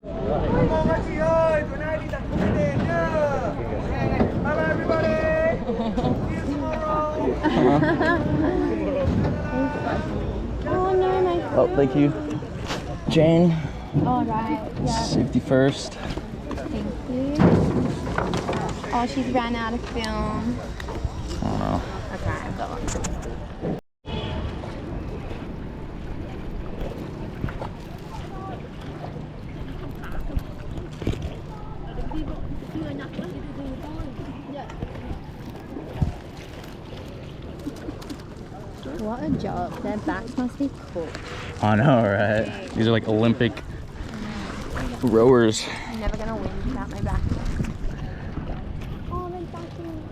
Chị ơi, tối nay đi đặt không biết đền nhá. Bye bye everybody. See you tomorrow. Oh no, my Oh, thank you. Jane, All right. Yeah. safety first. Thank you. Oh, she's ran out of film. Oh no. Okay, I've got one. What a job. Their backs must be cool. I know, right? These are like Olympic rowers. I'm never gonna win without my back. Oh, they're backing.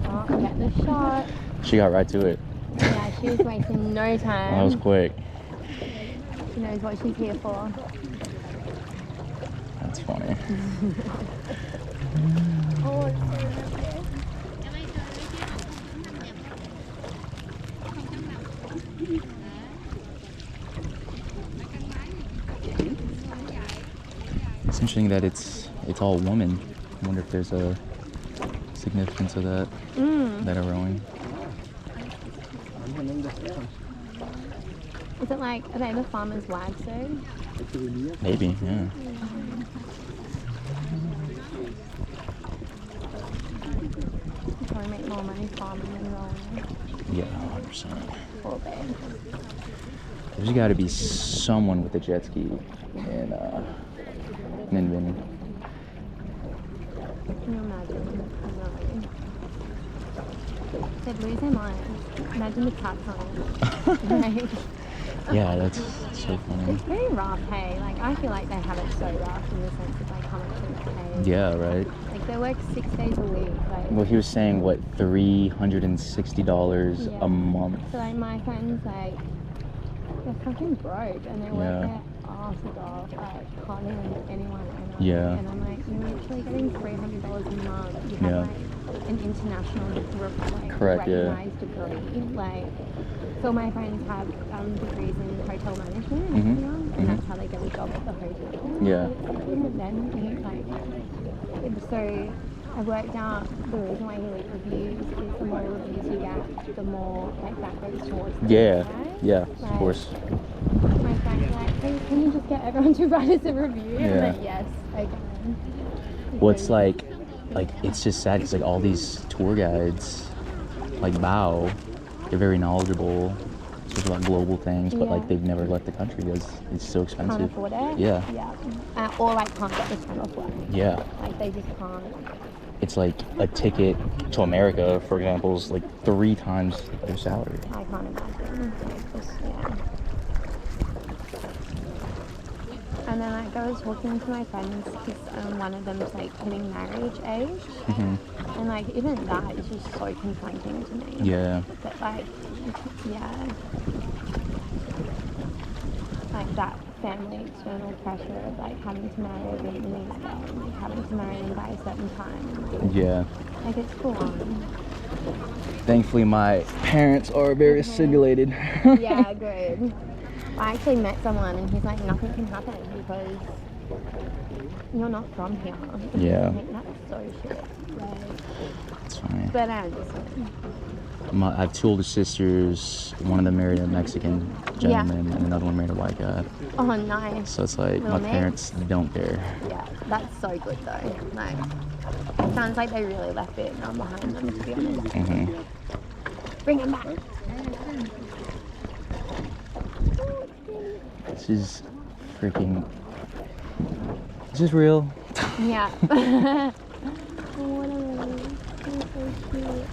Oh, get the shot. She got right to it. Yeah, she was wasting no time. That was quick. She knows what she's here for. That's funny. Oh, it's so lovely. It's interesting that it's all women. I wonder if there's a significance of that that are rowing. Is it like, are they the farmers' wives though? Maybe, yeah. You probably make more money farming than rowing. Yeah, 100%. Poor babe. There's got to be someone with a jet ski in Ninh Binh. Can you imagine? No. They'd lose their minds. Imagine the cats on it. Like, Yeah, that's so funny. it's very rough, hey? Like, I feel like they have it so rough in the sense of like how much they pay. Yeah, right. Like, they work 6 days a week. Like, Well, he was saying, what, $360 Yeah. a month? so like my friends, like, they're fucking broke and they work Yeah. their asses off, like, hardly anyone I know. Yeah. And I'm like, you're literally getting $300 a month. You have Yeah. like an international like, Correct, yeah. recognized degree. Like, so my friends have degrees in hotel management and Mhm, everything, and that's how they get a job at the hotel. Yeah. And then you know, like, so I worked out the reason why you leave reviews is the more reviews you get, the more like that goes towards the Yeah, website. yeah, Like, of course. my friends were like, hey, can you just get everyone to write us a review? Yeah. I'm like, yes, I can. Well, it's like it's just sad because like all these tour guides, like Bao, they're very knowledgeable, especially about global things, but like Yeah. they've never left the country because it's so Can't expensive. afford it. Yeah. Yeah. Or like can't get the time off work. Yeah, Like they just can't. it's like a ticket to America, for example, is like 3 times their salary. I can't imagine. Like just, yeah. And then like I was talking to my friends because one of them's like hitting marriage age, and like even that is just so confronting to me. Yeah, But like, yeah, like that family external pressure of like having to marry a Vietnamese girl, and, like having to marry them by a certain time. yeah. Like it's full on. Thankfully, my parents are very assimilated. Yeah, good. I actually met someone and he's like, nothing can happen because you're not from here. Yeah. Like, that's so shit. Like, It's funny. but I understand. I have 2 older sisters. One of them married a Mexican gentleman, and another one married a white guy. Oh, nice. So it's like Little my mix. parents don't care. Yeah, that's so good though. Like, it sounds like they really left Vietnam behind them, to be honest. Bring him back. This is freaking. This is real. Yeah. Oh, what a really. They're so cute.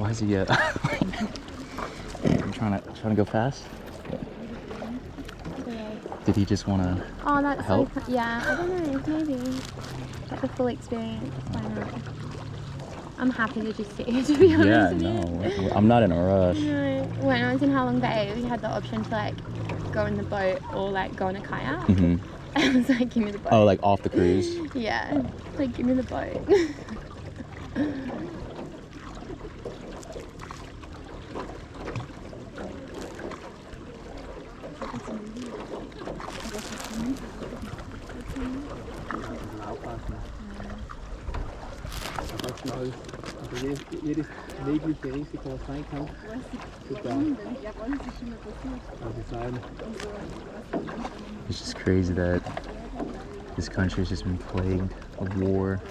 Why is he? I'm trying to go fast. Did he just want to? Oh, that's help? so. Yeah, I don't know. Maybe get the full experience. Why not? I'm happy to just sit here. To be honest. Yeah, with you. no, I'm not in a rush. No. When I was in Halong Bay, we had the option to like go in the boat or like go in a kayak. Mm-hmm. I was like, give me the boat. Oh, like off the cruise? Yeah, like give me the boat. Jedes jegliche Risiko, was sein kann, wird da sein. It's just crazy that this country has just been plagued of war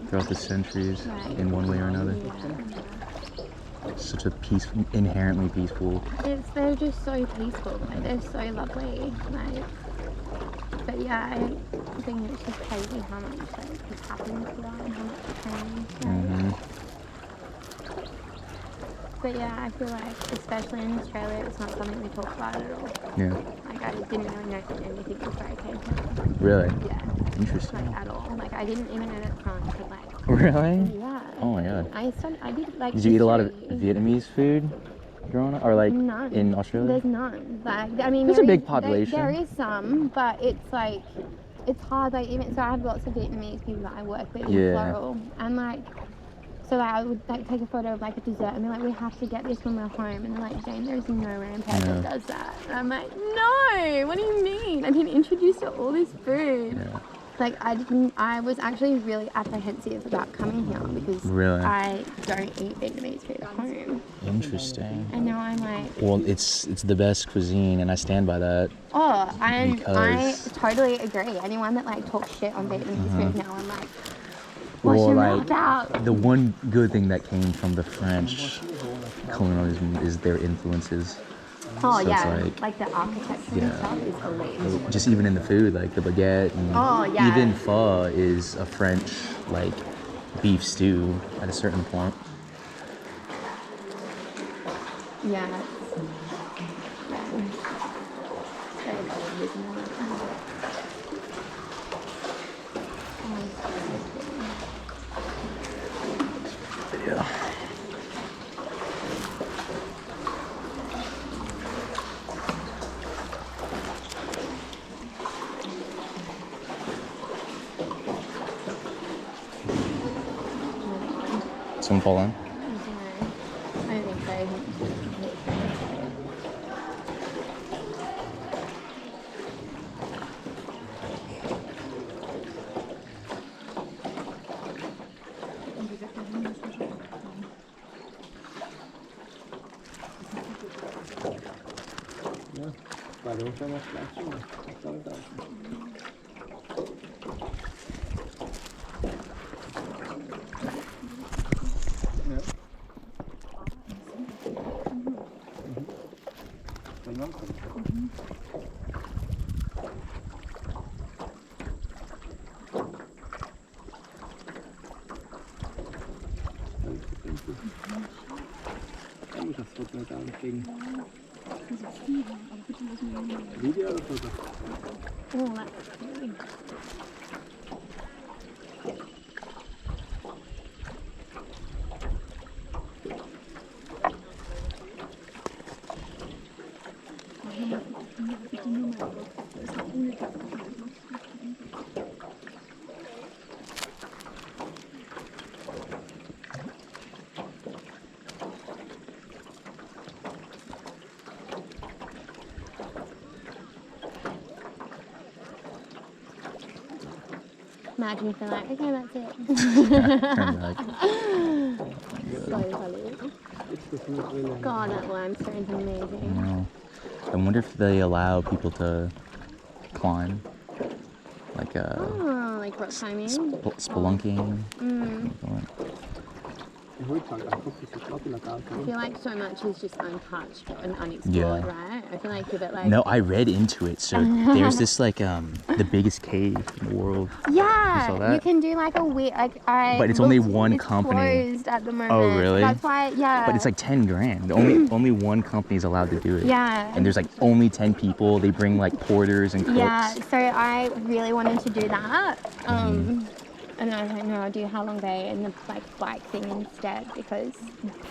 throughout the centuries in one way or another. Such a peaceful, inherently peaceful. They're just so peaceful. Like they're so lovely. Like, but yeah, I think it's just crazy how much like has happened to that and how much changed. Like. But yeah, I feel like, especially in Australia, it's not something we talk about at all. Yeah. Like, I didn't really know anything before I came here. Really? Yeah. Interesting. Like, at all. Like, I didn't even know that France had, like... Really? Yeah. Oh my god. I did, like... Did you eat a lot of Vietnamese food growing up? Or like none. in Australia? There's none. Like, I mean, there's a big population. There is some, but it's like... It's hard, like, even... So I have lots of Vietnamese people that I work with in Floral. And, like... So like, I would like take a photo of like a dessert and be like, we have to get this when we're home. And they're like, Jane, there's nowhere in Perth that does that. And I'm like, no, what do you mean? I've been introduced to all this food. Yeah. Like I was actually really apprehensive about coming here because I don't eat Vietnamese food at home. Interesting. And now I'm like... Well, it's the best cuisine and I stand by that. Oh, and I totally agree. Anyone that like talks shit on Vietnamese food now, I'm like... Well, like, the one good thing that came from the French colonialism is their influences. Oh, so yeah. It's Like the architecture and stuff is elite. Just even in the food, like the baguette. And even pho is a French, like, beef stew at a certain point. Yeah. Very good, isn't it? Yeah. Someone fall in? I don't think so. Bei der Hochschule macht es gleich schon. Das wird mir gar nicht gegen. Video oder Foto? Oh, that's cute. Imagine if they're like, okay, that's it. So funny. God, that limestone is amazing. I wonder if they allow people to climb, like like rock climbing, spelunking. I feel like so much is just untouched and unexplored, right? I feel like you're a bit like... No, I read into it. So there's this like the biggest cave in the world. Yeah, You saw that? you can do like a weird... Like, But it's only looked, one it's company. closed at the moment. Oh, really? That's why, yeah. But it's like 10 grand. Only one company is allowed to do it. Yeah. And there's like only 10 people. They bring like porters and cooks. Yeah, so I really wanted to do that. And I was like, no, I'll do Halong Bay and the like bike thing instead because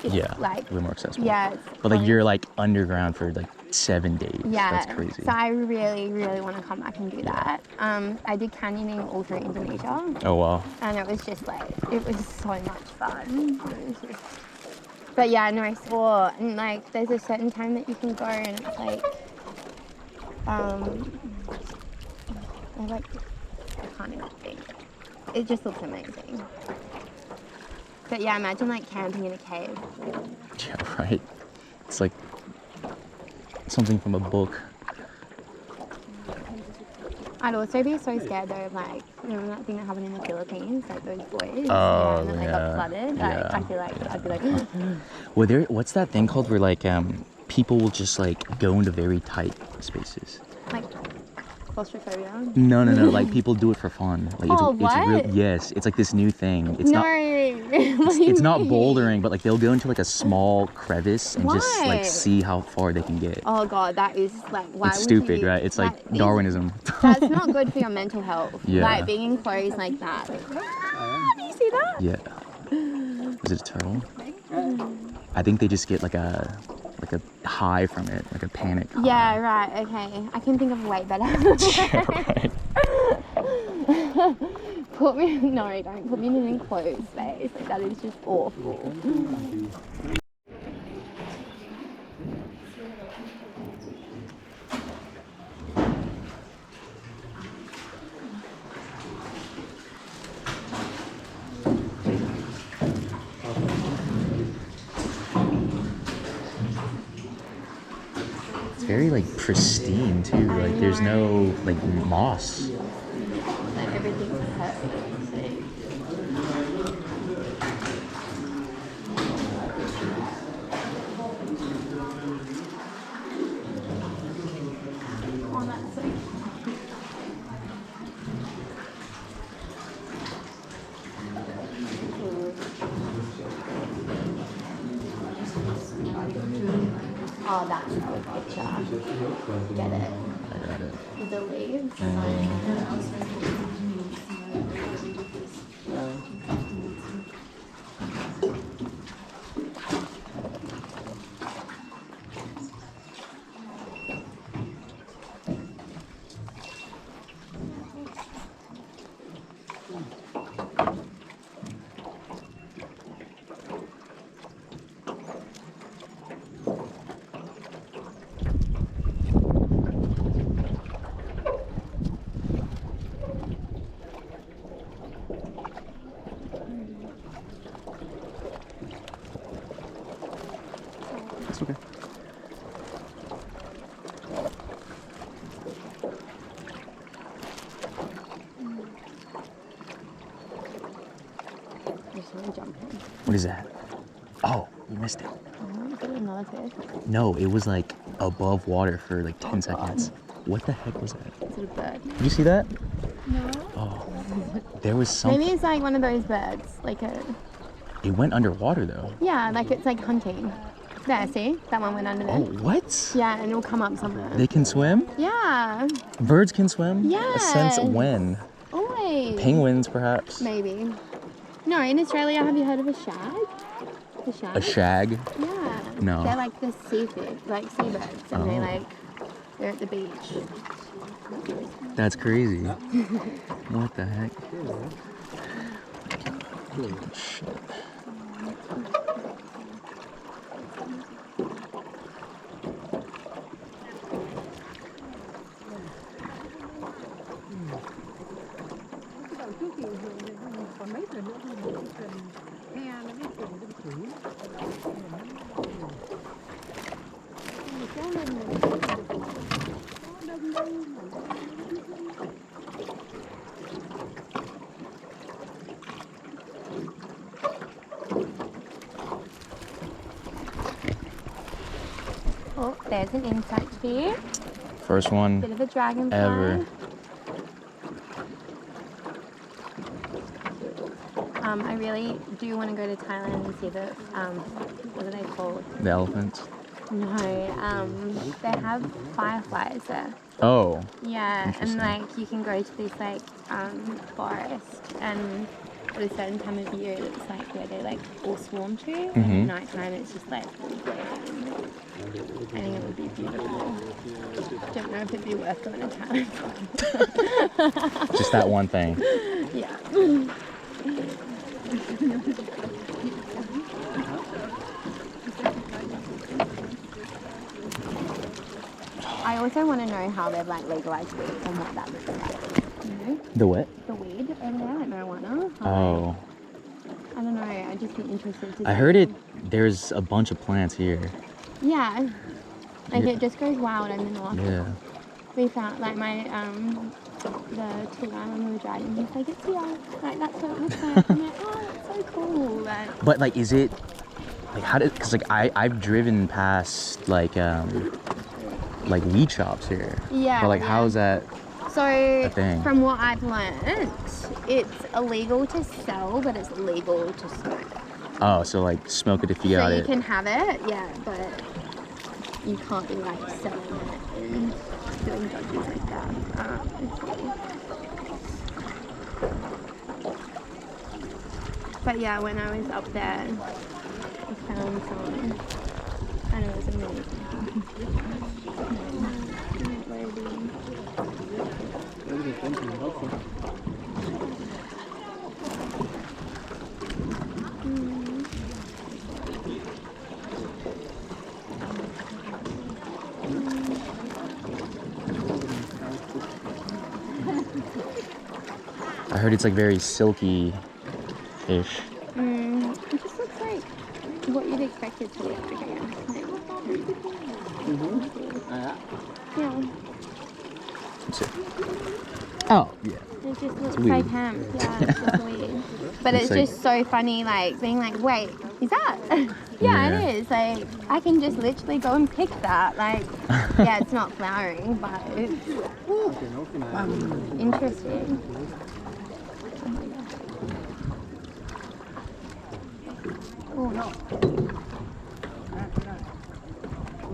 it's like... a little more accessible. Yeah. But like you're like underground for like 7 days. Yeah. That's crazy. So I really, really want to come back and do that. I did canyoning all through Indonesia. Oh, wow. And it was just like, it was so much fun. It was just... But yeah, no, I saw, and like, there's a certain time that you can go and it's like, I can't even think. It just looks amazing. But yeah, imagine like camping in a cave. Yeah, right. It's like something from a book. I'd also be so scared though of like, remember that thing that happened in the Philippines, like those boys? Oh, and then they got flooded. Like, I feel like I'd be like, Well, what's that thing called where like people will just like go into very tight spaces? like claustrophobia. No, like people do it for fun. Like what? Yes, it's like this new thing. It's No. not it's not bouldering, but like they'll go into like a small crevice and just like see how far they can get. Oh god, that is like, why It's would stupid, you, right? It's like that is- Darwinism. That's not good for your mental health. Yeah. Like being enclosed like that. Do you see that? Yeah. Is it a turtle? I think they just get like a high from it, like a panic high. Yeah, right, okay. I can think of way better. Right. No, don't put me in an enclosed space. Like, that is just awful. It's very like pristine too. Like there's no like moss. Like everything's perfect. Oh, that's so cute. Oh, that's a good picture. Get it? I got it. With the leaves. It's okay. Just want to jump in. What is that? Oh, you missed it. Is it another fish? No, it was like above water for like 10 seconds. What the heck was that? Is it a bird? Did you see that? No. Oh, there was something. Maybe it's like one of those birds. Like a... It went underwater though. Yeah, like it's like hunting. There, see? That one went under there. Oh, what? Yeah, and it'll come up somewhere. They can swim? Yeah. Birds can swim? Yeah. Since when? Always. Penguins, perhaps? Maybe. No, in Australia, have you heard of a shag? A shag? A shag? Yeah. No. They're like the seafood, like seabirds, and they Oh. like, they're at the beach. That's crazy. What the heck? Shit. Oh, there's an insect here. First one Bit of a dragonfly. ever. I really do want to go to Thailand and see the, what are they called? The elephants. No, they have fireflies there. Oh. Yeah, and Interesting. like you can go to this like forest, and at a certain time of year it's like where they like all swarm to, and at night time it's just like glowing. I think it would be beautiful. Don't know if it'd be worth going to Thailand. Just that one thing. Yeah. I also want to know how they've like legalized weed and what that looks like. You know? The what? The weed over there, like marijuana. How Oh. I don't know. I'd just be interested to see. I heard it. There's a bunch of plants here. Yeah. Like Yeah. it just goes wild in the north. Yeah. We found like my the tour guide when we were driving, he's like, it's here. Like that's what it looks like. I'm like, oh, that's so cool. But like, is it like how did? Cause like I've driven past like weed shops here. Yeah. But like, yeah. how is that? So a thing? from what I've learned, it's illegal to sell, but it's legal to smoke. Oh, so like smoke it if you got So it. you can have it, yeah, but you can't be like selling it and doing dodges like that. But yeah, when I was up there, I found some, and it was amazing. I heard it's like very silky-ish. It just looks like what you'd expect it to look like, I guess. Yeah. Let's see. Oh, yeah. It just looks weed. like hemp. Yeah, it's just weird. But it's like- just so funny, like, being like, wait, is that? Yeah. It is. Like, I can just literally go and pick that. Like, yeah, it's not flowering, but it's interesting. Oh my God.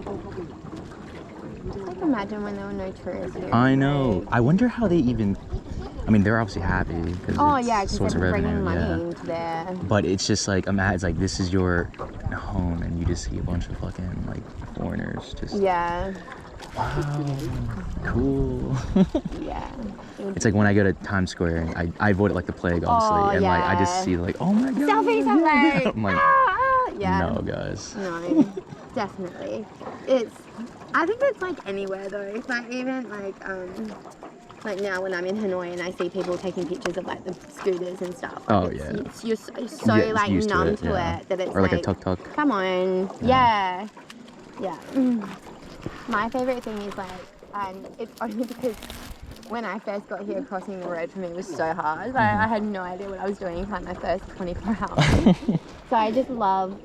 Oh, no. Like, imagine when there were no tourists here. I know. Like, I wonder how they even. I mean, they're obviously happy because oh, it's yeah, a because source of they're revenue. bringing money Yeah. into there. But it's just like, imagine, it's like this is your home, and you just see a bunch of fucking like foreigners just. Yeah. Wow. Cool. Yeah. It's like when I go to Times Square, I avoid it like the plague, honestly, Oh, and like I yeah. just see like, oh my god. Selfies, I'm like, I'm like, yeah. no, guys. No, definitely. I think it's like anywhere though. It's like even like now when I'm in Hanoi and I see people taking pictures of like the scooters and stuff. Oh, it's, yeah. You're so Yeah, like used to numb it, to yeah. it that it's Or like a tuk-tuk. Come on. Yeah. Yeah. My favorite thing is like, and it's only because when I first got here, crossing the road for me was so hard. Like, I had no idea what I was doing for like my first 24 hours. So I just love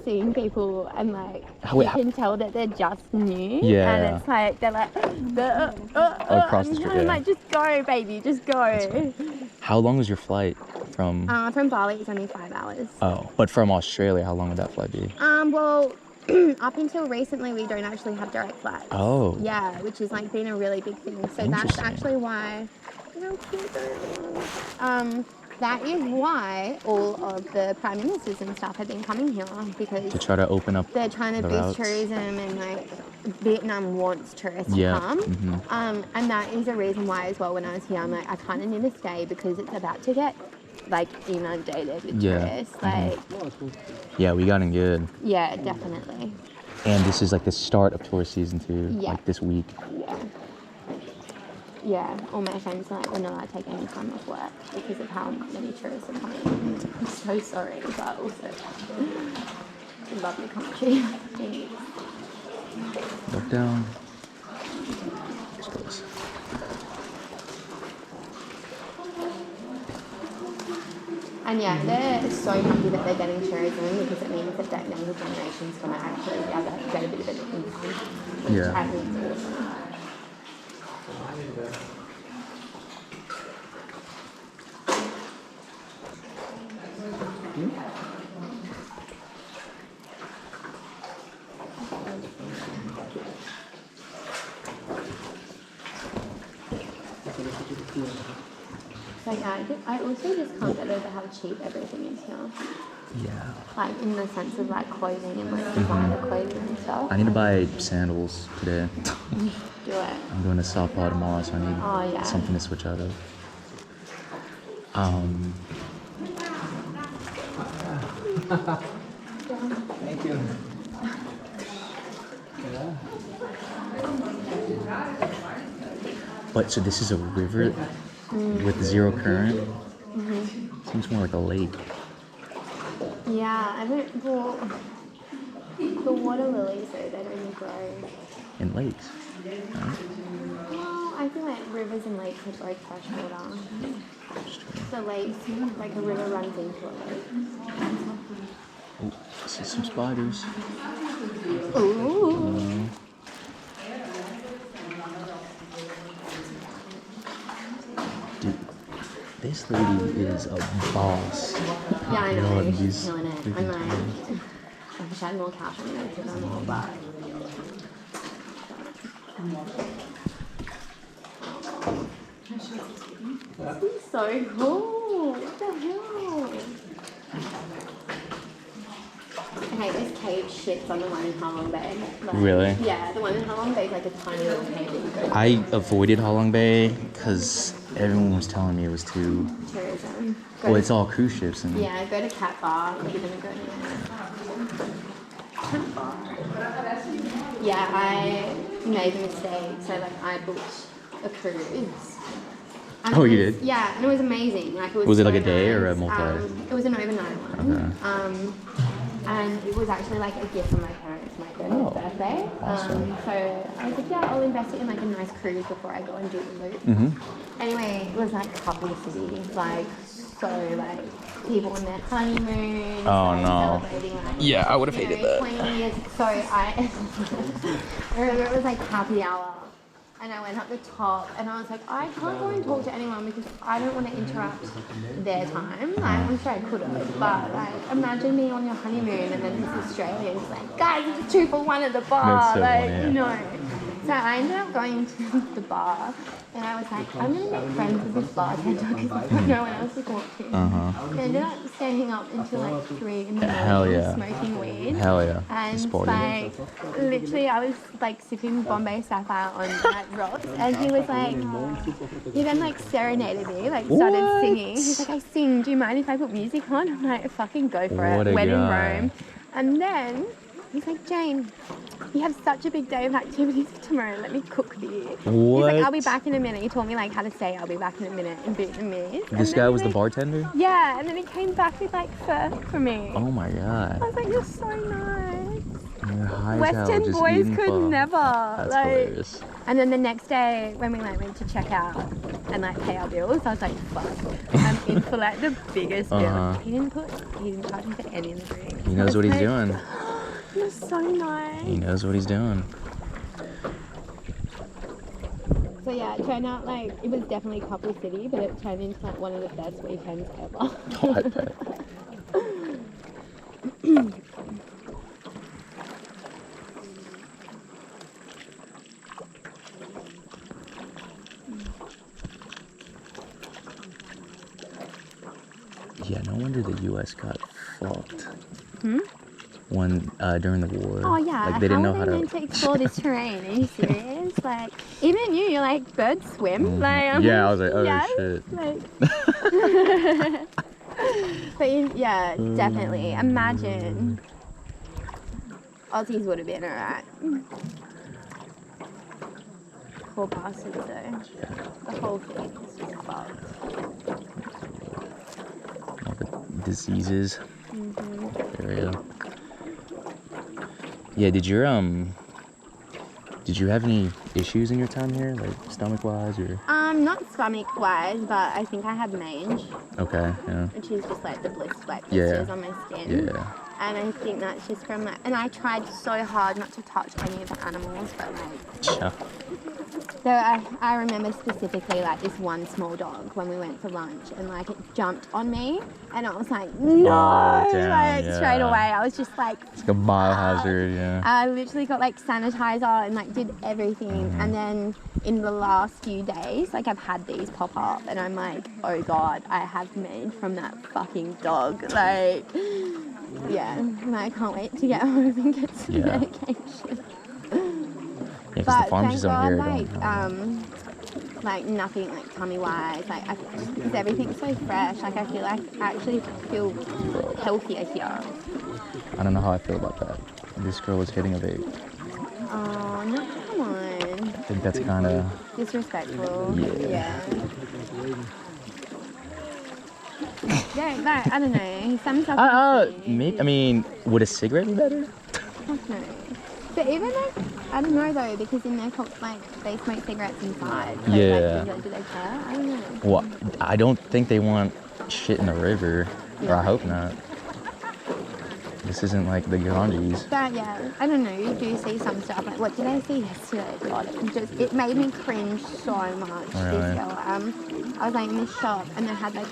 seeing people and like you can tell that they're just new. Yeah. And it's like they're like across the street. I'm Yeah. like, just go, baby, just go. How long was your flight from? From Bali, it's only 5 hours. Oh, but from Australia, how long would that flight be? Well, up until recently, we don't actually have direct flights. Oh. Yeah, which is like been a really big thing. So that's Interesting. actually why. That is why all of the prime ministers and stuff have been coming here because To try to open up. they're trying to the boost routes. tourism and like Vietnam wants tourists Yeah. to come. Mhm. And that is a reason why as well when I was here I'm like I kind of need to stay because it's about to get like inundated with Yeah. tourists. Like Yeah, we got in good. yeah, definitely. And this is like the start of tourist season too. Yeah. Like this week. Yeah. Yeah, all my friends are like, we're not allowed to take any time off work because of how many tourists are coming. I'm so sorry, but also, lovely country. Look down. Here's close. And yeah, they're so happy that they're getting tourism because it means that younger generation's going to actually be able to get a bit of an income. Yeah. I think it's awesome. Like I also just can't get over how cheap everything is here. Yeah. Like in the sense of like clothing and like designer clothing and stuff. I need to buy sandals today. Do it. I'm going to South Paul tomorrow, so I need something to switch out of. Thank you. But so this is a river with zero current? Seems more like a lake. Yeah, I don't. Well, the water lilies though, they don't grow. In lakes. Right? Well, I feel like rivers and lakes are both fresh water. So lakes, like a river runs into a lake. Oh, I see some spiders. Ooh. Dude, this lady is a boss. Yeah, I know. God, She's these killing it. freaking I'm like, toys. I wish I had more cash on me to them all, but. This is so cool. What the hell? Okay, this cage shits on the one in Halong Bay. Like, Really? Yeah, the one in Halong Bay is like a tiny little cave that you go to. I avoided Halong Bay because everyone was telling me it was too... Tourism. Go Well, to- it's all cruise ships and... Yeah, go to Cat Bar if you're gonna go near. Cat Bar. Yeah, I made a mistake. So like I booked a cruise. And Oh, it you was- did? Yeah, and it was amazing. Like it was. Was it so like a day or a nice. multi? It was an overnight one. Okay. And it was actually like a gift from my parents for my 30th birthday. So I was like, yeah, I'll invest it in like a nice cruise before I go and do the loop. Anyway, it was like couple city, like so like people on their honeymoon. Oh, like, no. Celebrating, like, Yeah, I would have hated that. 20 years. So I remember it was like happy hour. And I went up the top and I was like, I can't go and talk to anyone because I don't want to interrupt their time. Like, I'm sure I could have, but like, imagine me on your honeymoon and then this Australian's like, guys, it's 2 for 1 at the bar. That's so like, funny, yeah. no. So I ended up going to the bar and I was like, I'm going to make friends with this bartender because I've got no one else to talk to. I ended up staying up until like 3 in the morning Hell yeah. smoking weed. Hell yeah. And Sporty. like, literally, I was like sipping Bombay Sapphire on that rocks, and he was like, he then like serenaded me, like started What? singing. He's like, I sing. Do you mind if I put music on? I'm like, fucking go for What it. a When in guy. Rome. And then he's like, Jane, you have such a big day of activities tomorrow. Let me cook for you. He's What? like, I'll be back in a minute. He taught me like how to say I'll be back in a minute in Vietnamese. This guy was the bartender? Yeah, and then he came back with like surf for me. Oh my god. I was like, you're so nice. You're high as hell, Western just boys eating could pho. never. That's like, hilarious. And then the next day when we like went to check out and like pay our bills, I was like, fuck, I'm in for like the biggest bill. He didn't charge me for any of the drinks. He knows what he's doing. You're so nice. He knows what he's doing. So yeah, it turned out like it was definitely couple city, but it turned into like one of the best weekends ever. Oh, I bet. Yeah, no wonder the U.S. got fucked. When during the war. Oh yeah, Like they didn't know are how they to. meant to explore this terrain? Are you serious? Like even you're like birds swim. Like I'm Yeah, I was like, oh yes, shit. Like, but yeah, definitely. Imagine Aussies would have been alright. Poor bastards though. The whole thing is just fucked. All the diseases. Area. Yeah, did you have any issues in your time here, like stomach wise or? Not stomach wise, but I think I have mange, Okay, yeah. which is just like the blisters Yeah. on my skin. Yeah. And I think that's just from like, and I tried so hard not to touch any of the animals, but like, Yeah. so I remember specifically like this one small dog when we went for lunch, and like it jumped on me, and I was like, no, Oh, damn, like yeah. straight away. I was just like, It's like a biohazard, yeah. I literally got like sanitizer and like did everything, and then in the last few days, like I've had these pop up, and I'm like, oh god, I have made from that fucking dog, like, yeah, and I can't wait to get home and get some Yeah. medication. Yeah, because the But farms thank just over God, here like nothing like tummy wise, like because everything's so fresh. Like I feel like I actually feel healthier here. I don't know how I feel about that. This girl was hitting a vape. Oh no, come on, I think that's kind of... disrespectful. Yeah. Yeah, like, I don't know. Some stuff. Maybe, I mean, would a cigarette be better? Fuck no. But even like, I don't know though, because in their like they smoke cigarettes inside. So Yeah. Like, do they care? I don't know. Well, I don't think they want shit in the river, or I hope not. This isn't like the Ganges. But yeah, I don't know. You do see some stuff. Like, what did I see yesterday? God, it made me cringe so much. Really? This girl. I was like in this shop, and they had like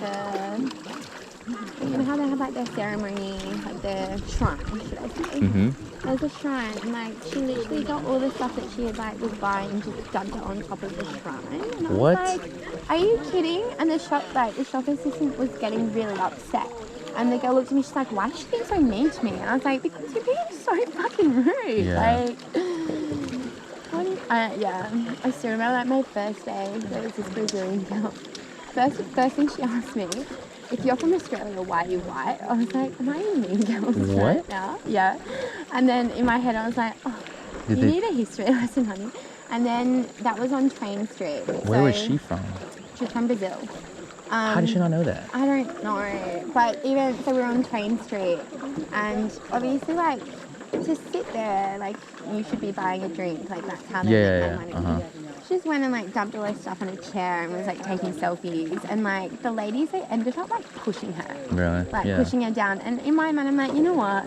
you know how they have like their ceremony, like their shrine, should I say? Mm-hmm. There's a shrine, and like she literally got all the stuff that she had like was buying and just dumped it on top of the shrine. And I was What? like, are you kidding? And the shop assistant was getting really upset. And the girl looked at me, she's like, why is she being so mean to me? And I was like, because you're being so fucking rude. Yeah. Like, I still remember like my first day, there was this Brazilian girl. First thing she asked me, if you're from Australia, why are you white? I was like, am I in Mean Girls What? right now? Yeah. And then in my head I was like, oh, you need a history lesson, honey. And then that was on Train Street. Where was she from? She's from Brazil. How did she not know that? I don't know. But even, so we're on Train Street, and obviously like, to sit there, like, you should be buying a drink, like that's how they make their money. She just went and like dumped all her stuff on a chair and was like taking selfies, and like the ladies, they ended up like pushing her. Really? Like pushing her down, and in my mind I'm like, you know what?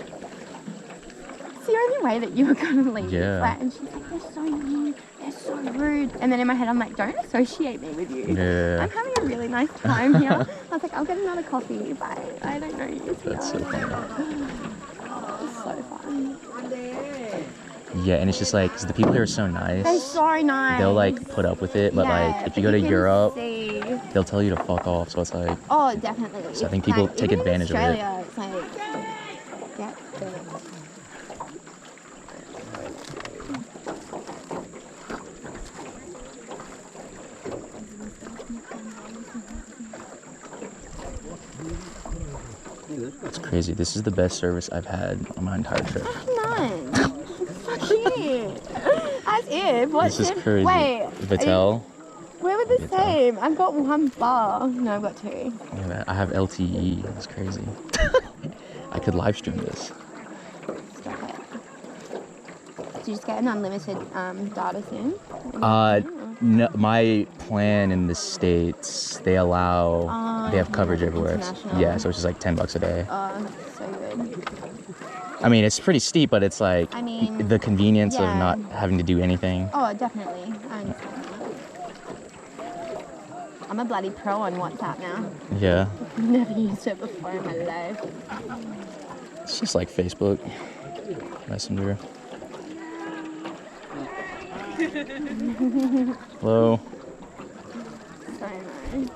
It's the only way that you were gonna leave. Yeah. Like, and she's like, they're so mean, they're so rude. And then in my head I'm like, don't associate me with you. Yeah. I'm having a really nice time here. I was like, I'll get another coffee, but I don't know you. That's so funny. It's so fun. Yeah, and it's just like, 'cause the people here are so nice. They're so nice. They'll like put up with it, but Yeah, like if you but go to can Europe, see- they'll tell you to fuck off. So it's like, Oh, definitely. So I think It's people like, take even advantage in of it. Australia, it's like, get this. it's crazy. This is the best service I've had on my entire trip. None. Fuck you. As if. What's This is it? crazy. Wait. Vitel. Where were the same? I've got one bar. No, I've got two. Yeah, I have LTE. It's crazy. I could live stream this. Stop it. Did you just get an unlimited data soon? No, my plan in the States, they allow, they have coverage everywhere. International. Yeah, so it's just like $10 a day. Oh, so good. I mean, it's pretty steep, but it's like I mean, the convenience of yeah. not having to do anything. Oh, definitely. I understand that. I'm a bloody pro on WhatsApp now. Yeah. Never used it before in my life. It's just like Facebook Messenger. Hello. So nice.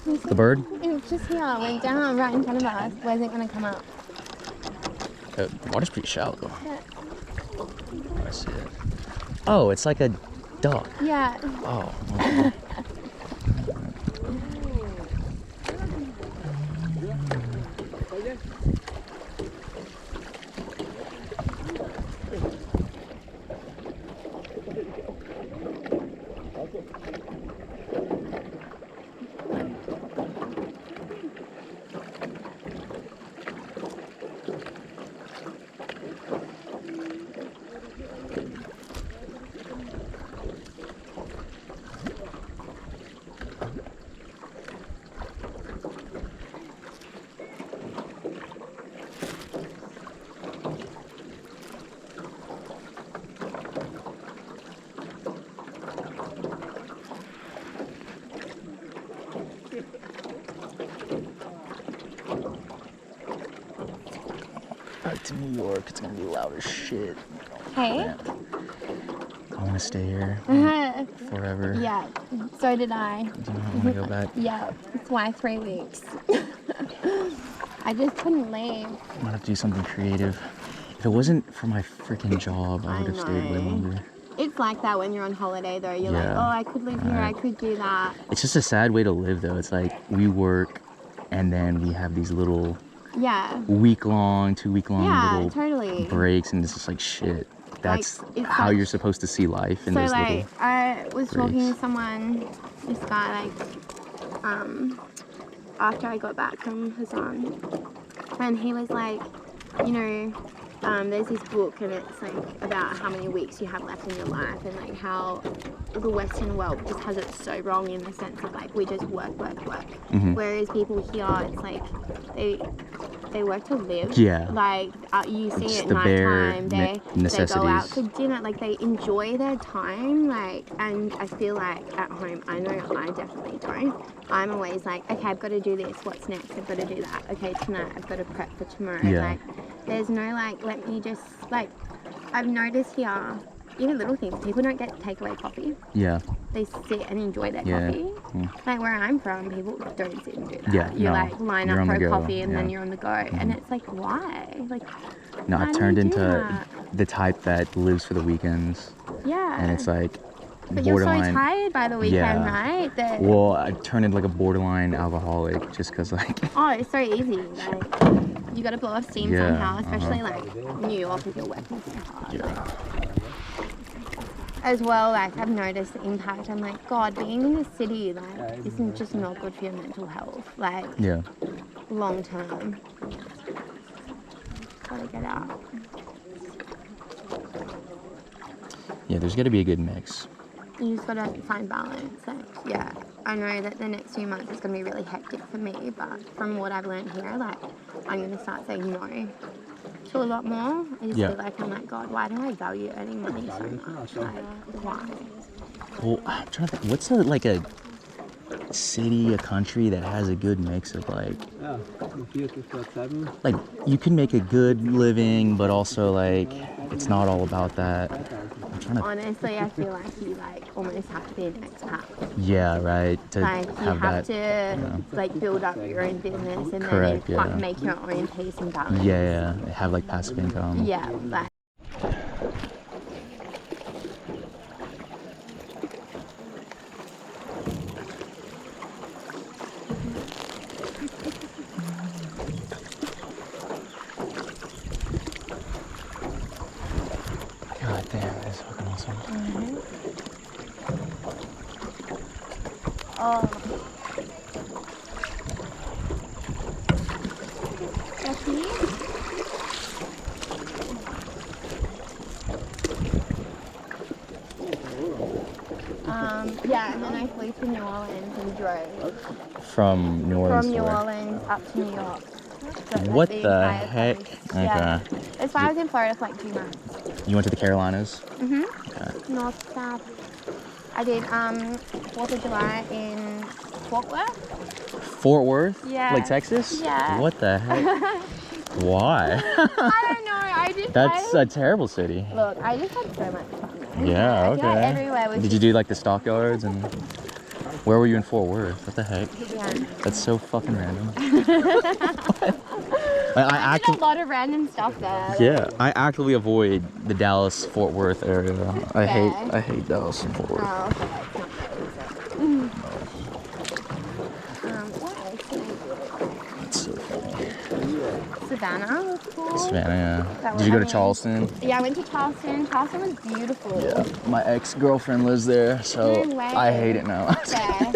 The bird? It's just here. We're down right in front of us. Where's it going to come up? The water's pretty shallow. Yeah. I see it. Oh, it's like a duck. Yeah. Oh. Okay. to New York. It's gonna be loud as shit. Hey. Man. I want to stay here forever. Yeah, so did I. Do you want to go back? Yeah, that's why 3 weeks. I just couldn't leave. I'm gonna have to do something creative. If it wasn't for my freaking job, I would have stayed way longer. It's like that when you're on holiday though. You're like, Yeah. oh, I could live here, I could do that. It's just a sad way to live though. It's like we work and then we have these little week-long, 2-week-long little totally. breaks, and it's just like shit. That's like, how you're supposed to see life in so those like, little I was talking breaks. to someone, this guy, like, after I got back from Hassan, and he was like, you know, there's this book and it's like about how many weeks you have left in your life, and like how the Western world just has it so wrong in the sense of like we just work. Whereas people here, it's like they work to live. Yeah. Like you see Just at the bare nighttime, they go out to dinner, like they enjoy their time, like, and I feel like at home, I know I definitely don't. I'm always like, okay, I've got to do this. What's next? I've got to do that. Okay, tonight I've got to prep for tomorrow. Yeah. Like, there's no like, let me just like. I've noticed here, even little things. People don't get takeaway coffee. Yeah. They sit and enjoy their coffee. Like where I'm from, people don't sit and do that. Yeah, you like line up for a coffee and yeah. then you're on the go. And it's like, why? Like, no, why I've do turned you do into that? the type that lives for the weekends. Yeah. And it's like but you're borderline. so tired by the weekend, right? That, well, I turned into like a borderline alcoholic just because like. oh, it's so easy. Like, you got to blow off steam somehow, especially like New York if you're working so hard. Yeah. Like, as well, like I've noticed the impact. I'm like, God, being in the city, like, isn't just not good for your mental health. Like, long term. Gotta get out. Yeah, there's got to be a good mix. You just gotta find balance. Like, yeah, I know that the next few months is gonna be really hectic for me, but from what I've learned here, like, I'm gonna start saying no to a lot more. I just feel like I'm like, God, why do I value earning money so much? Like, why? Well, I'm trying to think, what's like a city, a country that has a good mix of like you can make a good living, but also like it's not all about that. I'm trying to. Honestly, I feel like you like almost have to be an expat. Yeah, right. To like you have to like build up your own business and then you make your own pace and balance. Yeah. Have like passive income. Yeah, like. God damn, that's fucking awesome. Oh. Yeah, and then I flew to New Orleans and drove. From New Orleans. From New Orleans up to New York. So what the heck? Yeah. That's why I was in Florida for like 2 months. You went to the Carolinas? Okay. North, South. I did 4th of July in Fort Worth. Fort Worth? Yeah. Like Texas? Yeah. What the heck? Why? I don't know. I just. That's a terrible city. Look, I just had so much fun there. Yeah, okay. I feel like everywhere was. Did you do like the stockyards and where were you in Fort Worth? What the heck? Yeah. That's so fucking random. I did a lot of random stuff there. Yeah, I actively avoid the Dallas Fort Worth area. I hate Dallas and Fort Worth. Oh, okay. It's not bad, is it? What else did I do? That's so funny. Savannah was cool. Savannah, yeah. Did you go to Charleston? Yeah, I went to Charleston. Charleston was beautiful. Yeah, my ex-girlfriend lives there, so No way. I hate it now. Yeah.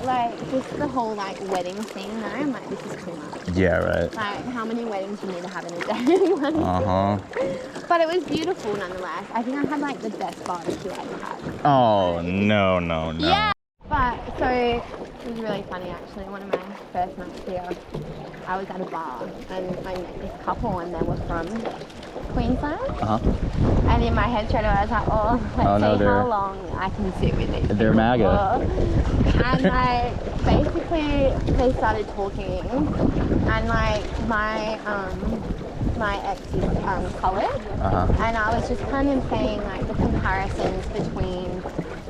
Like, just the whole, like, wedding scene though, I'm like, this is too much. Yeah, right. Like, how many weddings do you need to have in a day? But it was beautiful nonetheless. I think I had, like, the best barbecue I ever had. Oh, no. Yeah! But, so, it was really funny, actually. One of my first nights here, I was at a bar, and I met this couple, and they were from Queensland. And in my head straight away, I was like, let's see how long I can sit with these They're MAGA. And like, basically, they started talking, and like, my my ex's coloured, and I was just kind of saying like the comparisons between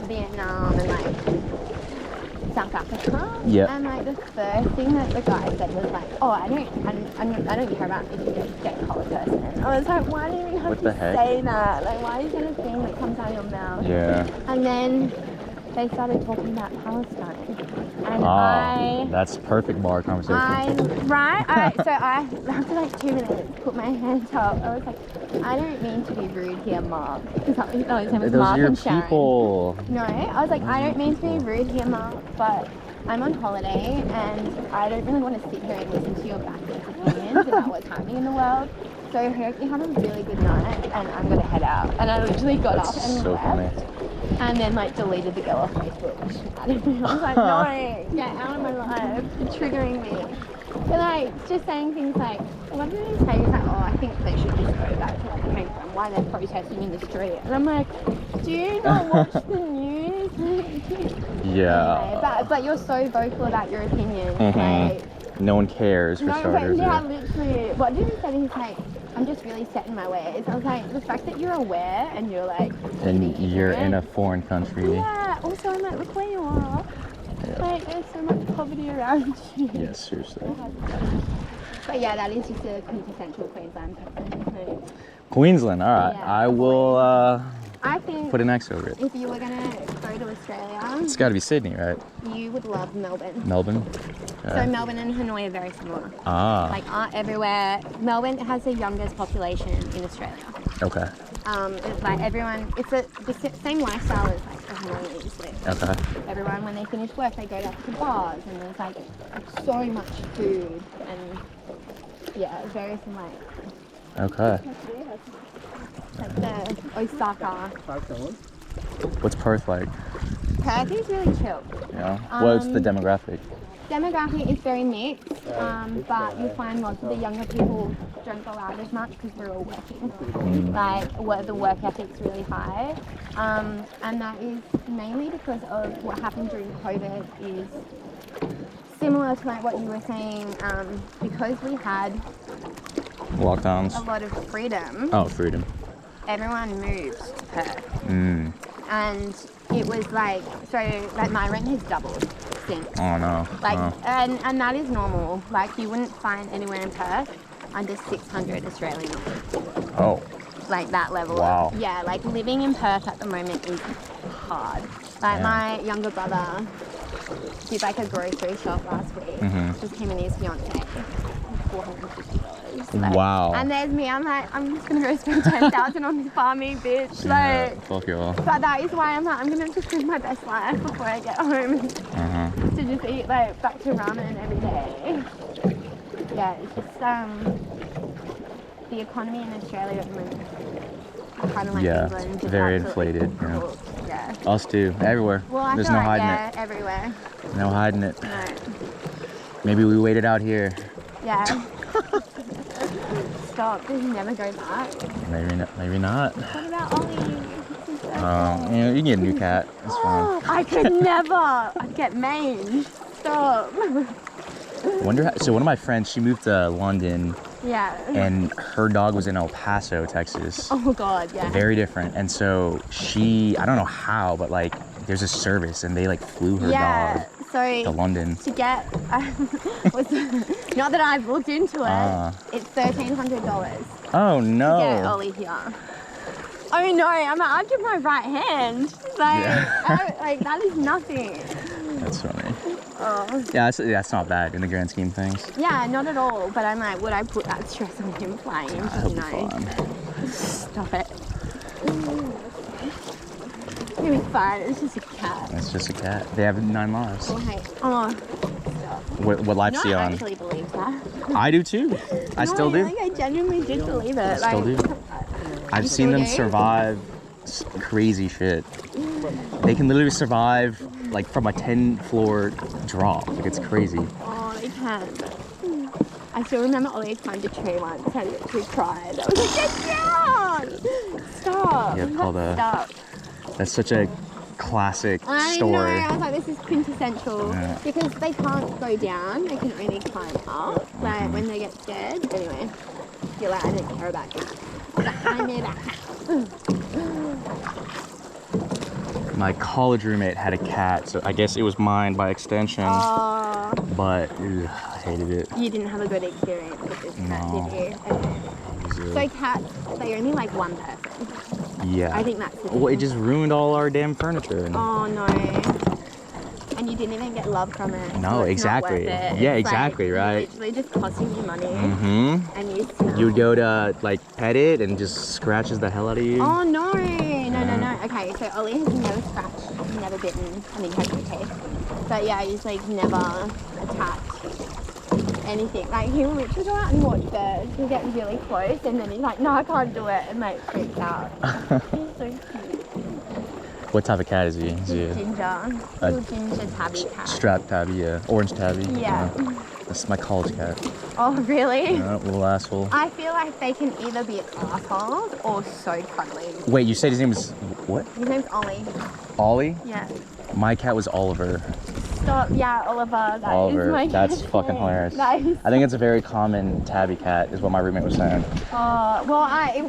Vietnam and like South Africa. Yeah. And like the first thing that the guy said was like, "Oh, I don't care about if you get a coloured person." And I was like, "Why do you even have to say that? Like, why is it a thing that comes out of your mouth?" Yeah. And then they started talking about Palestine, and that's perfect bar conversation. So I, after like 2 minutes, put my hands up. I was like, I don't mean to be rude here, Mark. Because that was him, Those Mark are your and Sharon. people. No, I was like, I don't mean to be rude here, Mark, but I'm on holiday and I don't really want to sit here and listen to your backwards opinions about what's happening in the world. So I hope you have a really good night, and I'm gonna head out. And I literally got up and so left. Funny. And then like deleted the girl off Facebook. I was like, no, get out of my life. You're triggering me. But like just saying things like, what did he say? He's like, oh, I think they should just go back to where they came from. Why they're protesting in the street? And I'm like, do you not watch the news? Yeah. Anyway, but you're so vocal about your opinion. Like, no one cares for starters. Yeah, literally. What did he say? He's like, I'm just really set in my ways. I was like, the fact that you're aware and you're like, and you're in a foreign country. Yeah. Also, I'm like, look where you are. Yeah. Like, there's so much poverty around you. Yeah, seriously. But yeah, that is just a quintessential Queensland person. Queensland, all right. Yeah. I will I think put an X over it. If you were gonna go to Australia, it's got to be Sydney, right? You would love Melbourne. Melbourne. So Melbourne and Hanoi are very similar. Like art everywhere. Melbourne has the youngest population in Australia. Okay. It's like everyone. It's the same lifestyle as like the Hanoi is with. Okay. Everyone, when they finish work, they go out to bars, and there's like so much food, and yeah, very similar. Okay. Like the Osaka. What's Perth like? Perth is really chill. Yeah. What's the demographic? Demographic is very mixed, but you find lots of the younger people don't go out as much because they're all working. Like, the work ethic's really high, and that is mainly because of what happened during COVID is similar to like what you were saying, because we had lockdowns, a lot of freedom. Oh, freedom. Everyone moved to Perth. And it was like, so like my rent has doubled since. Oh no. Like, and that is normal. Like, you wouldn't find anywhere in Perth under 600 Australian dollars. Oh. Like that level. Wow. Yeah, like living in Perth at the moment is hard. Like my younger brother did like a grocery shop last week. Just him and his fiance. $450. Like, wow. And there's me, I'm like, I'm just gonna go spend 10,000 on this farming, bitch. Yeah, Like, fuck you all. but that is why I'm like, I'm gonna just live my best life before I get home. To just eat like back to ramen every day. Yeah, it's just the economy in Australia at the moment. Kind of like England. Very inflated. Yeah. Us too. Everywhere. Well, I There's feel no like, hiding it. Everywhere. No hiding it. No. Maybe we waited out here. Yeah. Stop. Does he never go back? Maybe not. Maybe not. What about Ollie? You can get a new cat. It's fine. I could never. I'd get mange. Stop. So one of my friends, she moved to London. Yeah. And her dog was in El Paso, Texas. Oh God, yeah. Very different. And so I don't know how, but like there's a service and they like flew her dog to London. To get, not that I've looked into it, it's $1,300. Oh no. To get Ollie here. Oh no, I'll give my right hand. Like, like that is nothing. That's funny. Oh. Yeah, that's not bad in the grand scheme of things. Yeah, not at all. But I'm like, would I put that stress on him flying? That'll be No. fun. Stop it. It'll be fine. It's just a cat. It's just a cat. They have 9 lives. Oh, hey. Oh, stop. What life's he on? I actually believe that. I do too. I still do. Like, I genuinely did believe it. I still do. I've seen them survive crazy shit. They can literally survive like from a 10-floor drop. Like, it's crazy. Oh, they can. I still remember Ollie climbed a tree once and I literally cried. I was like, get down! Stop. Yeah, Stop. That's such a classic story. I know. I was like, this is quintessential. Because they can't go down. They can only climb up. Like, when they get scared. Anyway. You're like, I don't care about cats. But I know about cats. My college roommate had a cat, so I guess it was mine by extension. Oh, But ugh, I hated it. you didn't have a good experience with this cat, No. did you? Okay. So cats, they only like one person. Yeah. I think that's the Well, it thing. just ruined all our damn furniture. Oh no. And you didn't even get love from it. No, so it's exactly. Not worth it. Yeah, It's exactly, like, right. Literally just costing you money. Mm-hmm. And you smell. You would go to like pet it and just scratches the hell out of you. Oh no. No. Okay, so Ollie has never scratched, never bitten. I mean, he has no teeth. But yeah, he's like never attacked anything. Like he'll literally go out and watch birds. He'll get really close and then he's like, no, I can't do it, and like freaks out. He's so cute. What type of cat is he? Is he He's ginger. Little ginger tabby cat. strap tabby, yeah. Orange tabby. Yeah. That's my college cat. Oh really? Little asshole. I feel like they can either be assholes or so cuddly. Wait, you said his name was what? His name's Ollie. Ollie? Yeah. My cat was Oliver. Stop. Yeah, Oliver. That is Oliver. my That's cat's fucking name. hilarious. That is. I think it's a very common tabby cat, is what my roommate was saying. Well,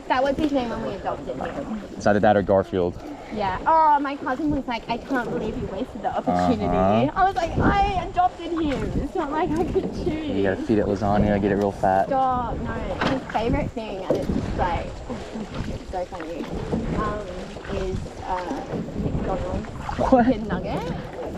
that was his name when we adopted him. It's either that or Garfield. Yeah. Oh, my cousin was like, I can't believe you wasted the opportunity. I was like, I adopted him. It's not like I could choose. You gotta feed it lasagna, get it real fat. Stop. No, his favorite thing, and it's just like so funny, is McDonald's What? chicken nugget.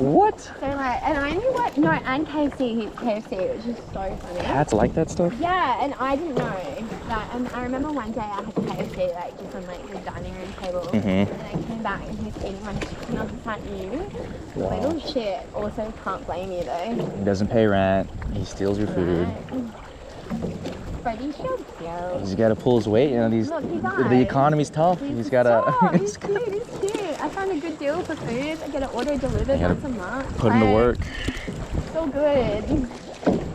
What? So like, and I knew what, no, and KFC, it was just so funny. Cats like that stuff? Yeah, and I didn't know that, and I remember one day I had KFC like just on like the dining room table, and I came back and he was eating my chicken. I was just like, you little shit. Also, can't blame you though. He doesn't pay rent. He steals your food. Freddie should go. He's gotta pull his weight. You know, Look, he does. the economy's tough. He's gotta. Stop, he's cute, he's cute. I found a good deal for food. I get an order delivered gotta once a month. Put him to work. So good.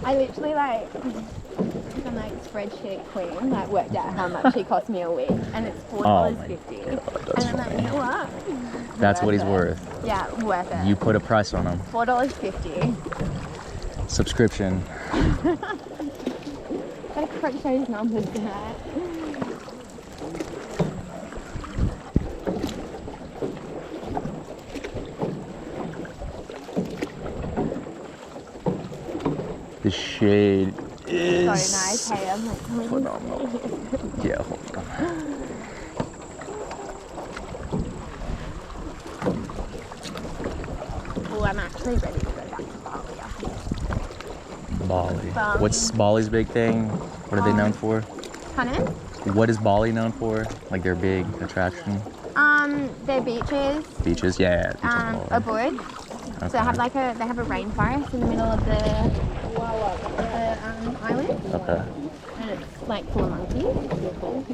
I literally like, I'm like spreadsheet queen, like worked out how much he cost me a week, and it's $4.50. And I'm like, you know what? That's what he's it. worth. Yeah, worth it. You put a price on him. $4.50. Subscription. Gotta crunch those numbers, Dad. The shade is So nice. Hey, I'm like, oh, phenomenal. Yeah, hold on. oh, I'm actually ready to go back to Bali. I think. Bali. Bali. What's Bali's big thing? What are they known for? Pardon? What is Bali known for? Like their big attraction? Their beaches. Beaches? Yeah, beaches A of Bali. board. Okay. So they have a rainforest in the middle of the island, Okay. and it's like full of monkeys.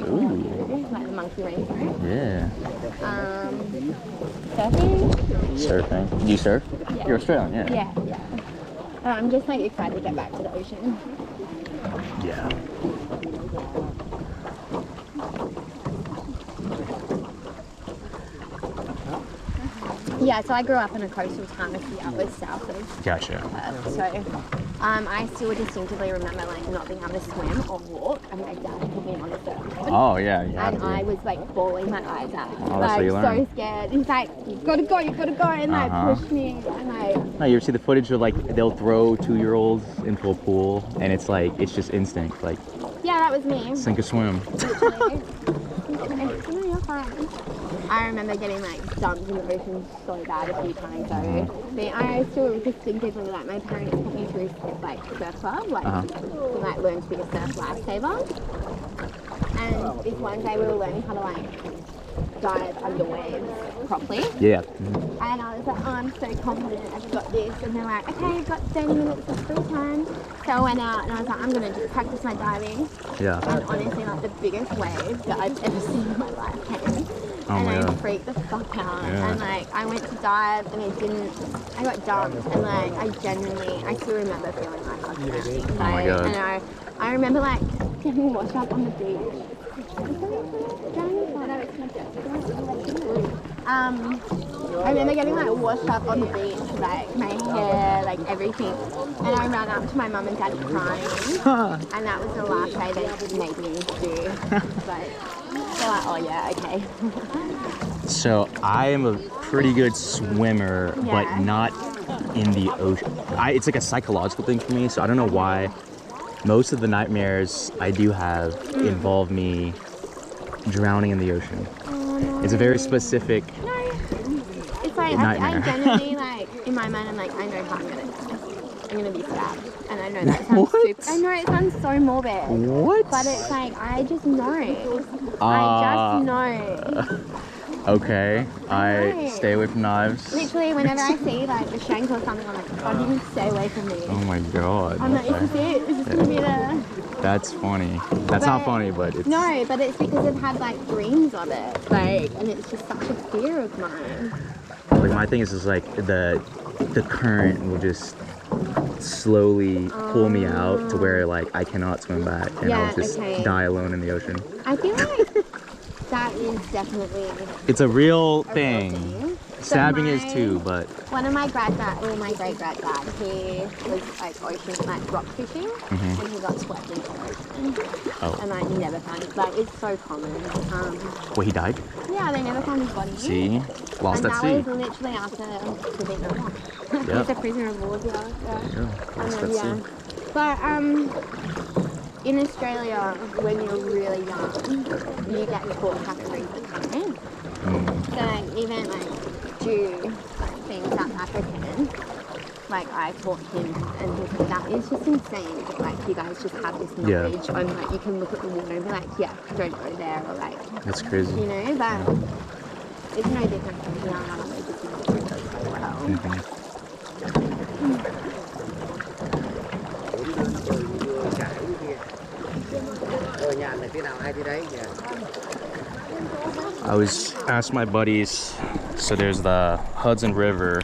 Ooh. Like the monkey rainforest. Yeah. Surfing. Surfing. Do you surf? Yeah. You're Australian, yeah. Yeah. I'm just like excited to get back to the ocean. Yeah. Yeah, so I grew up in a coastal town a few hours south of Gotcha. Perth, so I still distinctly remember like not being able to swim or walk, and my dad put me on a surfboard. Oh yeah, you have And to. I was like bawling my eyes out, Oh, that's how like you so learn. scared. He's like, "You've got to go, and like pushed me, and like, No, you ever see the footage of like they'll throw 2-year-olds into a pool and it's like it's just instinct, like yeah, that was me. sink or swim. Literally. I remember getting like dumped in the ocean so bad a few times though. But I still distinctively like my parents put me through like surf club, like to like learn to be a surf lifesaver. And this one day we were learning how to like dive under waves properly. Yeah. And I was like, oh, I'm so confident I've got this. And they're like, okay, you've got 30 minutes of free time. So I went out and I was like, I'm going to just practice my diving. Yeah. And honestly, like the biggest wave that I've ever seen in my life came. Oh and my I God. freaked the fuck out. Yeah. And like, I went to dive and I got dumped. And like, I still remember feeling like I was drowning. Oh my God. And I remember like getting washed up on the beach. I remember getting like washed up on the beach, like my hair, like everything. And I ran up to my mum and dad crying. And that was the last day they made me do. Like, they're like, oh yeah, okay. So I am a pretty good swimmer, but not in the ocean. It's like a psychological thing for me, so I don't know why. Most of the nightmares I do have involve me drowning in the ocean. Oh, no. It's a very specific It's like, nightmare. I genuinely, like, in my mind, I'm like, I know how I'm gonna die. I'm gonna be stabbed. And I know that sounds super. I know it sounds so morbid. What? But it's like, I just know. I just know. Okay, I stay away from knives. Literally, whenever I see like a shank or something, I'm like, God, you stay away from me. Oh my god. I'm like, this is it. This is gonna be the. That's funny. That's not funny, but it's. No, but it's because I've had like dreams of it, like, and it's just such a fear of mine. Like my thing is just like the current will just slowly pull me out to where like I cannot swim back and I'll just die alone in the ocean. I feel like that is definitely. It's a real thing. Stabbing is too, but. One of my great granddad, he was like ocean, like rock fishing, and he got swept into the ocean. Oh. And like he never found it. Like it's so common. Well, he died? Yeah, they never found his body. See? Lost and at that sea. was literally after the Vietnam. Yeah. He's a prisoner of war, yeah. Lost at sea. But in Australia, when you're really young, you get taught how to read the current. So like, even like Jew, like being South African, like I taught him, and he's like, that is just insane. Like you guys just have this knowledge on like you can look at the water and be like, yeah, don't go there, or like. That's crazy. You know, but it's no different from here. They just know it so well. I was asked my buddies, so there's the Hudson River